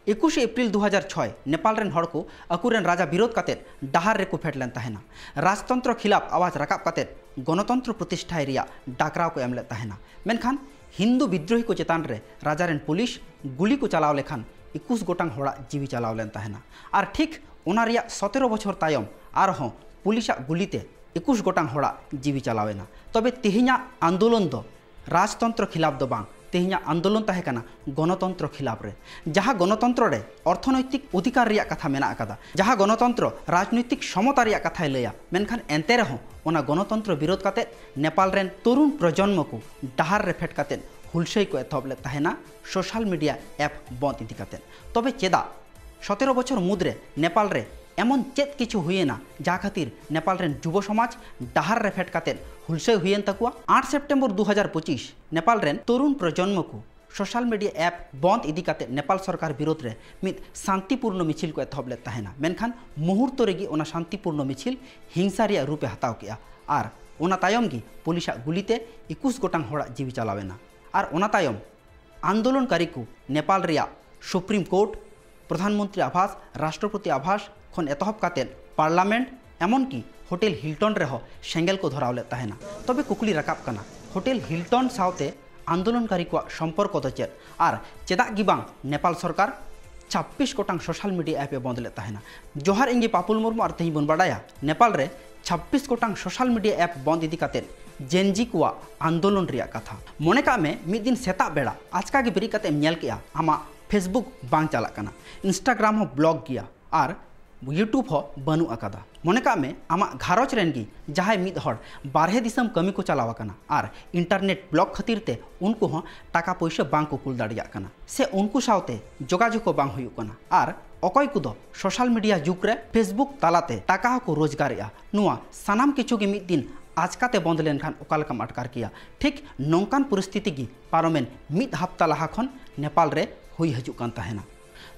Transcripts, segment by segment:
21 April 2006 Nepal rain हड़ को अकुरेन राजा विरोध काते डहार रे को फेट लेन तहना राजतंत्र खिलाफ आवाज रकाब काते गणतंत्र प्रतिष्ठाय रिया डाकराव को एम ले तहना मेनखान हिंदू विद्रोही को चेतान रे राजा रेन पुलिस गुली को चलाव लेखान 21 गोटांग हड़ा जीवी चलाव लेन तहना और ठीक ओना रिया 17 बछर तायम आरहों पुलिसा गुलीते 21 गोटांग हड़ा जीवी चलावेना तबे तेहिना आंदोलन दो राजतंत्र खिलाफ दो बांग तेहिना आंदोलन तहेकना गणतंत्र खिलाफ रे जहाँ गणतंत्र रे अर्थनैतिक अधिकार रिया कथा मेना अकादा जहाँ गणतंत्र राजनैतिक समता रिया कथाय लैया मेनखान एंते रहो ओना गणतंत्र विरोध काते नेपाल रेन तरुण प्रजन्म को डहार रे फेट काते हुलसई को एथब ले तहेना सोशल मीडिया ऐप बंद इदी काते तबे चेदा 17 बछर मुद्रे नेपाल रे एमन चेत किछु हुएना जा खातिर नेपाल रेन युव समाज डहार रे फेट काते हुलसई हुएन तकुआ 8 सेप्टेम्बर 2025 नेपाल रेन तरुण प्रजन्म को सोशल मीडिया ऐप बंद इदी काते नेपाल सरकार विरोध रे मित शांतिपूर्ण मिছিল को एथब ले तहेना मेनखान मुहूर्त रेगी ओना शांतिपूर्ण मिছিল हिंसा रिया रूपे हताव किया और ओना तायम गी पुलिसा गुलीते 21 गोटांग हड़ा जीवी चलावेना और ओना तायम आंदोलनकारी को नेपाल रिया सुप्रीम कोर्ट प्रधानमंत्री आवास राष्ट्रपति आवास खन एतहब काते पार्लामेंट एमन की होटेल हिल्टन रे सेंगेल को धराव ले तहेना तबे कुकली रकाब कना होटेल हिल्टन सावते आंदोलनकारी को संपर्क दो चेद और चेदा गिबांग नेपाल सरकार 26 गोटांग सोशल मीडिया ऐप बंद ले तहेना जोहार इंगे पापुल मुर्मू और तेही बन बाडाया नेपाल रे 26 गोटांग सोशल मीडिया ऐप बंद इदी काते जेनजी को आंदोलन रिया कथा मने का में मिद दिन सेता बेड़ा आजका के बेरी काते नेल किया आमा फेसबुक बांग चला कना इंस्टाग्राम हो ब्लॉग किया और यूट्यूब हो बनू अकादा मने का में आमा घारोच रेनगी जहां मिद हड़ बारहे दिसम कमी को चलावा कना और इंटरनेट ब्लॉक खातिर ते उनको हो टाका पैसा बांग को कुल दाड़िया कना से उनको सावते जोगाजोग को बांग हुयु कना और अकय को सोशल मीडिया जुग रे फेसबुक तालाते टाका को रोजगार नुआ सानाम किछु के मिद दिन आजकाते बंद लेनखान ओकालकम अटकार किया ठीक नौकान परिस्थिति की पारमेन मिद हफ्ता लाहा खन नेपाल रे हुई हजू कान तहेना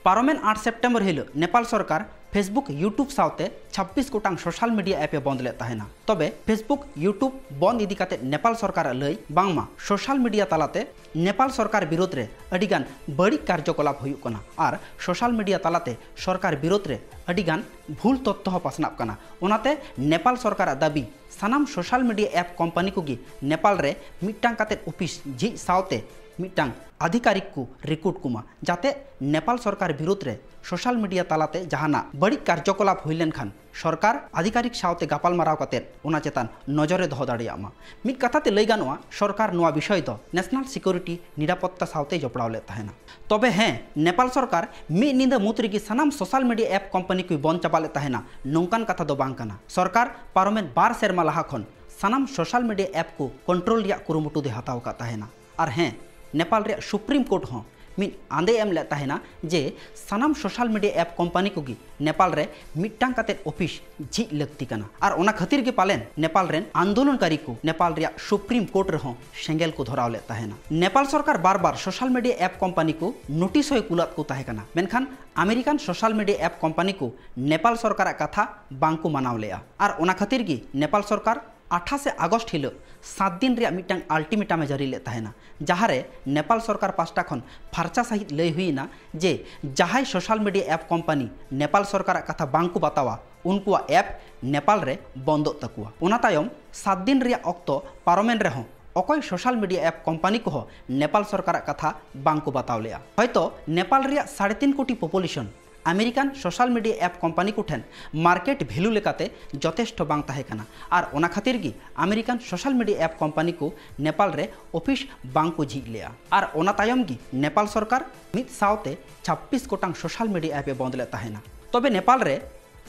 पारमेन 8 सेप्टेम्बर हिलो नेपाल सरकार फेसबुक यूट्यूब सावते 26 गोटांग सोशल मीडिया ऐप बंद ले तहेना तबे फेसबुक यूट्यूब बंद इदी काते नेपाल सरकार लई बांगमा सोशल मीडिया तालाते नेपाल सरकार विरोध रे अडिगान बड़ी कार्यकलाप हुयुक कना और सोशल मीडिया तालाते सरकार विरोध रे अडिगान भूल तथ्य हो पासनाप कना ओनाते नेपाल सरकार दाबी सानाम सोशल मीडिया ऐप कंपनी को गी नेपाल रे मिटांग काते ऑफिस जी सावते मिटांग आधिकारिक को रिक्रूट कुमा जाते नेपाल सरकार विरोध रे सोशल मीडिया तालाते जहाना बड़ी कार्यकलाप हुई लेन खान सरकार आधिकारिक सावते गापाल माराव काते ओना चेतान नजरे दह दाड़ियामा मिद कथाते लई गानोआ सरकार नोआ विषय दो नेशनल सिक्योरिटी निरापत्ता सावते जपड़ाव ले तहेना तबे हें नेपाल सरकार मि निंदा मुतरिगी सानाम सोशल मीडिया ऐप कंपनी को बंद चाबा ले तहेना नोंकान कथा दो बांग कना सरकार पारमेन 12 सेरमा लाहा खन सानाम सोशल मीडिया ऐप को कंट्रोल रिया कुरुमुटु दे हताव का तहेना और हें नेपाल रे सुप्रीम कोर्ट हो मिन आंदे एम ले तहेना जे सानाम सोशल मीडिया ऐप कंपनी को गी नेपाल रे मिटांग काते ऑफिस जी लगती कना और ओना खातिर के पालेन नेपाल रेन आंदोलनकारी को नेपाल रिया सुप्रीम कोर्ट रे हो सेंगेल को धराव ले तहेना नेपाल सरकार बार बार सोशल मीडिया ऐप कंपनी को नोटिस होय कुलात को तहे कना मेनखान American social media app company को नेपाल सरकार कथा बांग को मनाव लेया और ओना खातिर की नेपाल सरकार 28 अगस्त हिलो 7 दिन रिया मिटांग अल्टीमेटाम जारी ले तहेना जहारे नेपाल सरकार पास्टा खन फार्चा सहित लय हुईना जे जहाय social media app company Nepal सरकार कथा बांग को बतावा उनको ऐप नेपाल रे बंद तकुआ ओना तायम 7 दिन रिया अक्तो पारमेन रे हो अकय सोशल मीडिया ऐप कंपनी को नेपाल सरकार कथा बांग को बताव लिया हयतो नेपाल रिया 3.5 कोटी population American social media app company को ठेन मार्केट भैल्यू लेकाते जथेष्ट बांग ताहे कना और ओना खातिर गी American social media app company को नेपाल रे ऑफिस बांग को झीक लिया और ओना तायम गी नेपाल सरकार मिद सावते 26 गोटांग सोशल मीडिया ऐप बंद ले ताहेना तबे नेपाल रे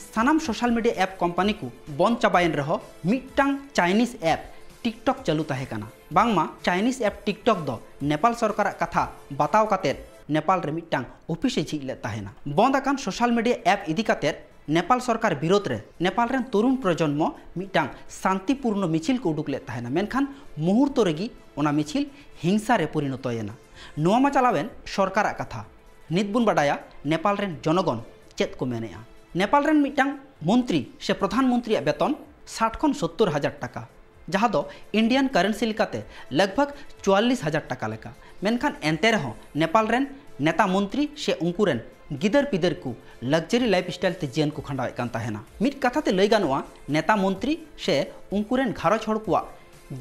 सानाम सोशल मीडिया ऐप कंपनी को बंद चाबायन रहो मिटांग चाइनीज ऐप टिकटॉक चालू ताहे कना बांगमा चाइनीज ऐप टिकटॉक दो नेपाल सरकार कथा बताव काते नेपाल रे मिटांग ऑफिस झीक ले तहेना बंद आकान सोशल मीडिया ऐप इदी काते नेपाल सरकार विरोध रे नेपाल रेन तरुण प्रजन्म मिटांग शांतिपूर्ण मिছিল को उडुक ले तहेना मेनखान मुहूर्त रेगी ओना मिছিল हिंसा रे परिणत होयना नोआ मा चलावेन सरकार कथा नित बुन बाडाया नेपाल रेन जनगण चेत को मेनेया नेपाल रेन मिटांग मंत्री से प्रधानमंत्री वेतन 60 खन 70 हजार टाका जहाँ दो इंडियन करेंसी लेकाते लगभग 44,000 टाका लेका मेनखान एंते रहो नेपाल रेन नेता मंत्री से उनकुरेन गिदर पिदर को लग्जरी लाइफ स्टाइल ते जीवन को खंडावे कान ताहेना मिट कथा ते लई गानोआ नेता मंत्री से उनकुरेन घारज हड़ को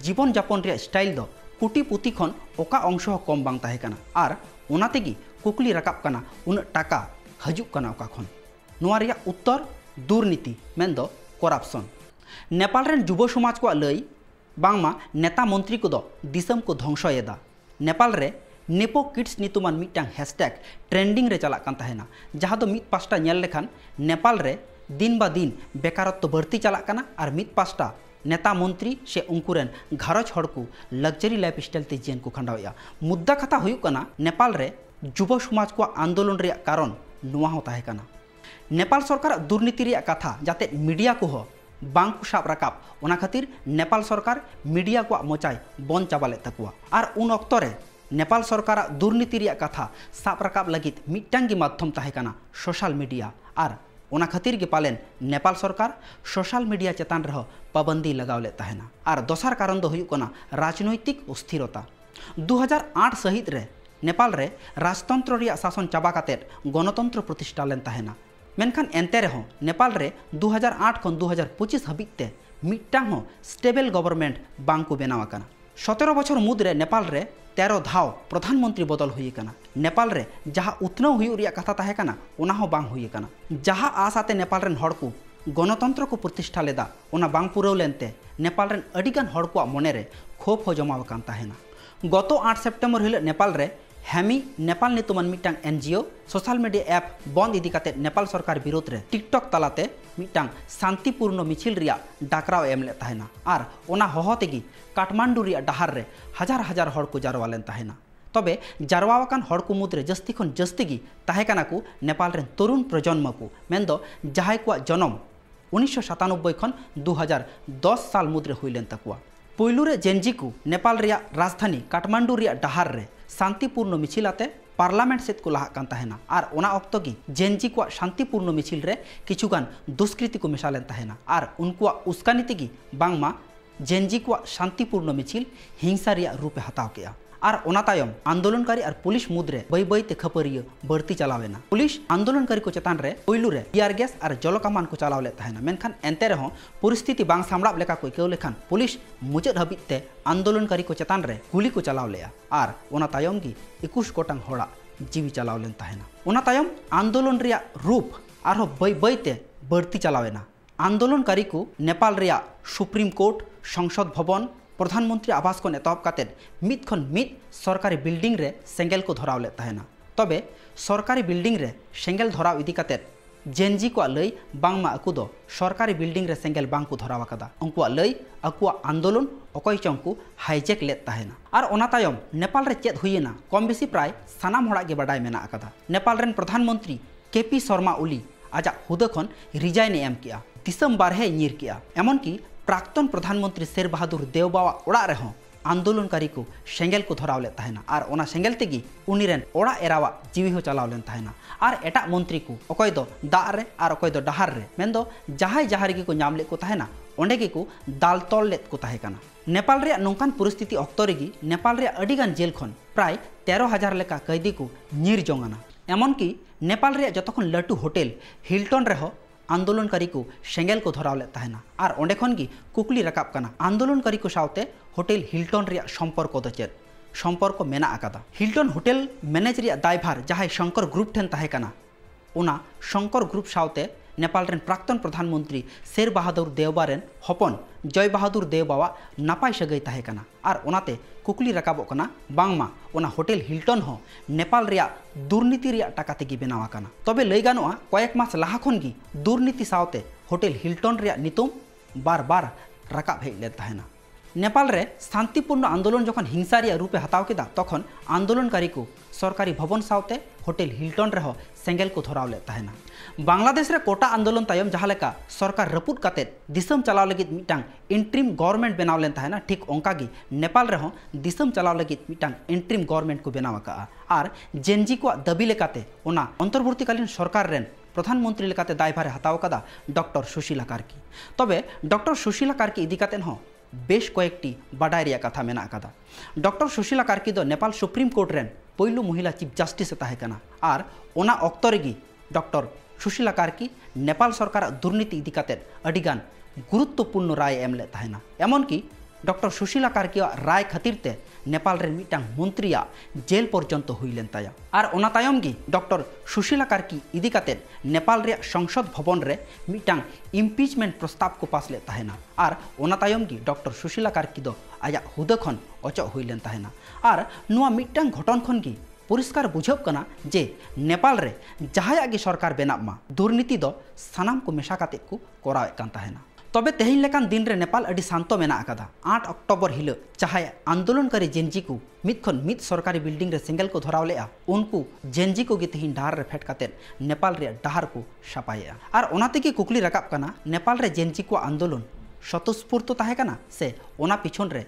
जीवन जापन रे स्टाइल दो कुटी पुती खन ओका अंश कम बांग ताहे काना आर ओना तेगी कुकली रकाब काना उन टाका हजुक काना ओका खन नोआ रिया उत्तर दुर्नीति मेंदो करप्शन नेपाल रेन युवा समाज को लई बांगमा नेता मंत्री को दो दिसम को ध्वंसयेदा नेपाल रे नेपो किड्स नितुमान मिटांग हैशटैग ट्रेंडिंग रे चला कान ताहेना जहाँ दो मित पास्टा नेल लेखान नेपाल रे दिन बा दिन बेकारत्व बढ़ती चला काना और मित पास्टा नेता मंत्री से उनकुरेन घारज हड़ को लग्जरी लाइफ स्टाइल ते जीवन को खंडावेया मुद्दा कथा हुयुक काना नेपाल रे युवा समाज को आंदोलन रे कारण नुआ हो ताहे काना नेपाल सरकार दुर्नीति रे कथा जाते मीडिया को हो बांग को साब राकाब ओना खातिर नेपाल सरकार मीडिया को मोचाय बंद चाबाले तकुआ और उन अक्तो रे नेपाल सरकार दुर्नीति रे कथा साब राकाब लगित मिटांगी माध्यम ताहे काना सोशल मीडिया और ओना खातिर के पालेन नेपाल सरकार सोशल मीडिया चेतान रह पाबंदी लगावले ताहेना और दोसर कारण दो हुयुक काना राजनैतिक अस्थिरता 2008 सहित रे नेपाल रे राजतंत्र रिया शासन चाबा कातेर गणतंत्र प्रतिष्ठा लेन ताहेना मेनखान एनते रहो नेपाल रे 2008 खन 2025 हबिते मिटांग हो स्टेबल गवर्नमेंट बांग को बनावा काना 17 बछर मुद्रे नेपाल रे 13 धाव प्रधानमंत्री बदल हुई काना नेपाल रे जहाँ उतनव हुई रिया कथा ताहे काना ओना हो बांग हुई काना जहाँ आसाते नेपाल रेन हड़ को गणतंत्र को प्रतिष्ठा लेदा ओना बांग पुरव लेनते नेपाल रेन अडिगान हड़ को मने रे खोफ हो जमाव कान ताहेना गत 8 सेप्टेम्बर हिल नेपाल रे हैमी नेपाल नितुमान मिटांग एनजीओ सोशल मीडिया ऐप बंद इदी काते नेपाल सरकार विरोध रे टिकटॉक तालाते मिटांग शांतिपूर्ण मिছিল रिया डाकराव एमले ताहेना आर ओना होहो तेगी काठमांडू रिया डहार रे हजार हजार हड़ को जारवा लेन ताहेना तबे जारवावाकान हड़ को मुद्रे जस्ती खन जस्ती गी ताहे काना को नेपाल रेन तरुण प्रजन्म को मेंदो जहाय को जन्म 1997 खन 2010 साल मुद्रे हुइलेन तकुआ पुइलू रे जेनजी को नेपाल रिया राजधानी काठमांडू रिया डहार रे शांतिपूर्ण मिছিলাতে पार्लामेंट सेत को लाहा कान ताहेना और ओना अक्तो की जेनजी को शांतिपूर्ण मिছিল रे किछुगान दुष्कृति को मिसालेन ताहेना और उनको उस्कानीति की बांगमा जेनजी को शांतिपूर्ण मिছিল हिंसा रिया रूपे हताव केया और ओना तायम आंदोलनकारी और पुलिस मुद्रे बई बईते खपरिय बढ़ती चलावेना पुलिस आंदोलनकारी को चेतान रे पुइलू रे टीआर गैस और जलकामान को चलावले ताहेना मेनखान एनते रहो परिस्थिति बांग सामड़ाब लेका को केउ लेखान पुलिस मुचाद हबिते आंदोलनकारी को चेतान रे गुली को चलावलेया और ओना तायम की 21 गोटांग होड़ा जीवी चलावलेन ताहेना ओना तायम आंदोलन रिया रूप और बई बईते बढ़ती चलावेना आंदोलनकारी को नेपाल रिया सुप्रीम कोर्ट संसद भवन प्रधानमंत्री आवास को एतहब काते मित खन मित सरकारी बिल्डिंग रे सेंगेल को धरावले ताहेना तबे सरकारी बिल्डिंग रे सेंगेल धराव इदी काते जेनजी को लई बांगमा अकु दो सरकारी बिल्डिंग रे सेंगेल बांग को धरावा कदा उनको लई अकुआ आंदोलन अकय चंकु हाईजेक लेत ताहेना और ओना तायम नेपाल रे चेत हुइना कम बेसी प्राय सानाम होड़ा गे बाडाय मेना अकदा नेपाल रेन प्रधानमंत्री केपी शर्मा ओली आजा हुदा खन रिजाइन एम किया दिसम बारहे नीर किया एमन की प्राक्तन प्रधानमंत्री शेर बहादुर देवबावा ओड़ा रहो आंदोलनकारी को सेंगेल को धरावले ताहेना और ओना सेंगेल तेगी उनीरेन ओड़ा एरावा जीवी हो चलावलेन ताहेना और एटा मंत्री को अकय दो दा रे और अकय दो डहार रे मेंदो जहाय जहार की को नामले को ताहेना ओंडे की को दाल तोल लेत को ताहे काना नेपाल रे नोंकान परिस्थिति अक्तो रेगी नेपाल रे अडिगान जेल खन प्राय 13,000 लेका कैदी को नीर जोंगाना एमन की नेपाल रे जतखन लटू होटेल हिल्टन रे हो आंदोलनकारी को सेंगेल को धरावले ताहेना और ओंडे खन की कुकली रकाब काना आंदोलनकारी को सावते होटेल हिल्टन रिया संपर्क दो चेद संपर्क मेना आकादा हिल्टन होटेल मैनेज रिया दायभार जहाय शंकर ग्रुप ठेन ताहे काना ओना शंकर ग्रुप सावते नेपाल रेन प्राक्तन प्रधानमंत्री शेर बहादुर देवबा रेन हपन जय बहादुर देवबावा नापाय सगै ताहे काना और ओनाते कुकली रकाबो काना बांगमा ओना होटेल हिल्टन हो नेपाल रिया दुर्नीति रिया टाका तेगी बनावा काना तबे लई गानोआ कयेक मास लाहा खन गी दुर्नीति सावते होटेल हिल्टन रिया नितुम बार बार रकाब हेज ले ताहेना नेपाल रे शांतिपूर्ण आंदोलन जखन हिंसा रिया रूपे हताव केदा तखन आंदोलनकारी को सरकारी भवन सावते होटेल हिल्टन रे सेंगेल को धरावले ताहेना बांग्लादेश रे कोटा आंदोलन तायम जहाँ लेका सरकार रपुट काते दिसम चलाव लगित मिटांग इंट्रीम गवर्नमेंट बनाव लेन ताहेना ठीक ओंका गी नेपाल रे दिसम चलाव लगित मिटांग इंट्रीम गवर्नमेंट को बनाव का और जेनजी को दबी लेकाते ओना अंतर्वर्तीकालीन सरकार रेन प्रधानमंत्री लेकाते दायभारे हताव कदा डॉक्टर सुशीला कार्की तबे डॉक्टर सुशीला कार्की इदी कातेन हो बेश कयेकटी बाडाय रिया कथा मेना आकादा डॉक्टर सुशीला कार्की दो नेपाल सुप्रीम कोर्ट रेन पहलू महिला चीफ जस्टिस तहकना और ओना ऑक्तो रेगी डॉक्टर सुशीला कार्की नेपाल सरकार दुर्नीति इदी कातेद अडिगान गुरुत्वपूर्ण राय एम ले तहना एमन की डॉक्टर सुशीला कार्की राय खातिर ते नेपाल रे मिटांग मंत्रिया जेल पर्यंत हुईलेन ताया और ओना तायम गी डॉक्टर सुशीला कार्की इदी कातेद नेपाल रे संसद भवन रे मिटांग इम्पीचमेंट प्रस्ताव को पास ले तहना और ओना तायम गी डॉक्टर सुशीला कार्की दो आया हुदा खन अचो हुईलेन तहना और नुआ मिटांग घटन खन गी परिष्कार बुझब कना जे नेपाल रे जहाया गी सरकार बेनाब मा दुर्नीति दो सानाम को मेशा काते को कोराव कान तहना तबे तेहिन लेकान दिन रे नेपाल अडी शांतो मेना आकादा 8 अक्टोबर हिलो चाहे आंदोलनकारी जेनजी को मित सरकारी बिल्डिंग रे सिंगल को धराव लेआ उनको जेनजी को गे तेहिन डाहर रे फेट काते नेपाल रे डाहर को सापाया और ओनाते की कुकली रकाब कना नेपाल रे जेनजी को आंदोलन स्वतःस्फूर्त ताहे कना से ओना पिछन रे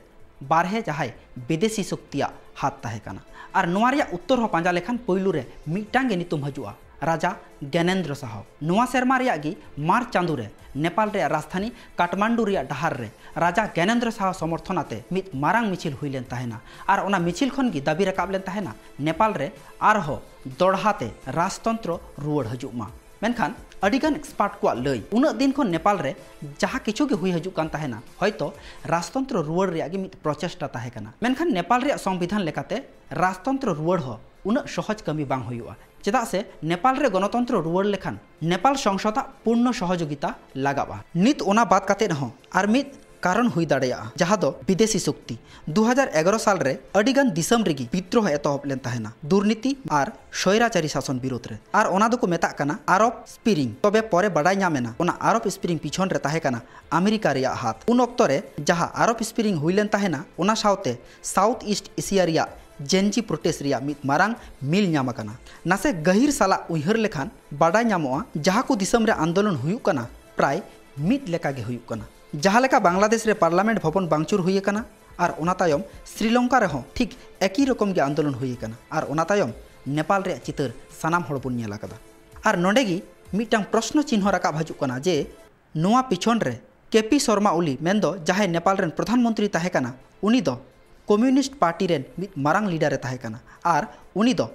बारहे जहाय विदेशी शक्तिया हाथ ताहे कना और नोआ रिया उत्तर हो पांजा लेखान पहलू रे मिटांग गे नितुम हजुआ राजा ज्ञानेन्द्र साहू नुआ सेरमा रिया गी मार्च चांदू रे नेपाल रे राजधानी काठमांडू रिया डहार रे राजा ज्ञानेन्द्र साहू समर्थनाते मित मारांग मिছিল हुईलेन तहना और ओना मिছিল खन गी दाबी रकाब लेन तहना नेपाल रे आरहो दोड़हाते राजतंत्र रुवड़ हजुमा मेनखान अडिगान एक्सपर्ट को लय उन दिन खन नेपाल रे जहाँ किछु गे हुई हजु कान तहना हयतो राजतंत्र रुवड़ रिया गी मित प्रचेष्टा ताहे कना मेनखान नेपाल रिया संविधान लेकाते राजतंत्र रुवड़ हो उन सहज कमी बांग हुआ चेदा से नेपाल रे गणतंत्र रुवड़ लेखान नेपाल संसद पूर्ण सहयोगिता लगावा नित ओना बात काते रहो आर मित कारण हुई दाड़ेया जहाँ दो विदेशी शक्ति 2011 साल रे अडिगान दिसम रेगी विद्रोह एतहब लेन तहना दुर्नीति और स्वैराचारी शासन विरोध रे और ओना दो को मेता कना आरोप स्प्रिंग तबे परे बड़ाई नामेना ओना आरोप स्प्रिंग पिछन रे ताहे कना अमेरिका रिया हाथ उन ऑक्तो रे जहाँ आरोप स्प्रिंग हुईलेन तहना ओना साउते साउथ ईस्ट एशिया रिया जेनजी प्रोटेस्ट रिया मित मारांग मिल नाम कना नासे गहिर साला उइहर लेखान बड़ाई नामोआ जहाँ को दिसम रे आंदोलन हुयुक कना प्राय मित लेका गे हुयुक कना जहाँ लेका बांग्लादेश रे पार्लामेंट भवन बांगचुर हुई कना और ओना तायम श्रीलंका रे ठीक एक ही रकम गे आंदोलन हुई कना और ओना तायम नेपाल रे चितर सानाम हड़ बन नेला कदा और नोंडेगी मिटांग प्रश्न चिन्ह राकाब हजु कना जे नोआ पिछन रे केपी शर्मा ओली मेंदो जहाँ नेपाल रेन प्रधानमंत्री ताहे कना उनी दो कम्युनिस्ट पार्टी रेन मित मारांग लीडर ताहे कना और उनी दो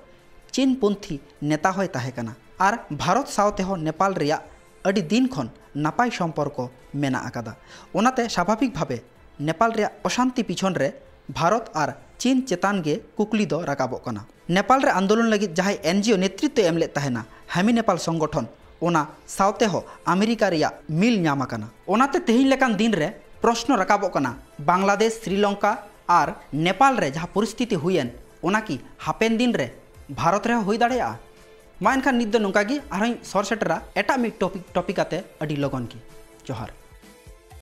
चीनपंथी नेता होय ताहे कना और भारत सावते हो नेपाल रिया अडी दिन खन नापाय सम्पर्क मेना आकादा ओनाते स्वाभाविक भावे नेपाल रिया अशांति पिछन रे भारत और चीन चेतान गे कुकली दो राकाबो कना नेपाल रे आंदोलन लगी जहां एनजीओ नेतृत्व एमले तहना हामी नेपाल संगठन ओना सावते हो अमेरिका रिया मिल नामा कना ओनाते तेहिन लेकान दिन रे प्रश्न राकाबो कना बांग्लादेश श्रीलंका और नेपाल रे जहाँ परिस्थिति हुईन ओना की हापेन दिन रे भारत रे हुई दाड़ेया मा एनखान नित दो नोंका गी आरहई सर सेटरा एटा मिट टॉपिक आते अडी लगन की जोहार।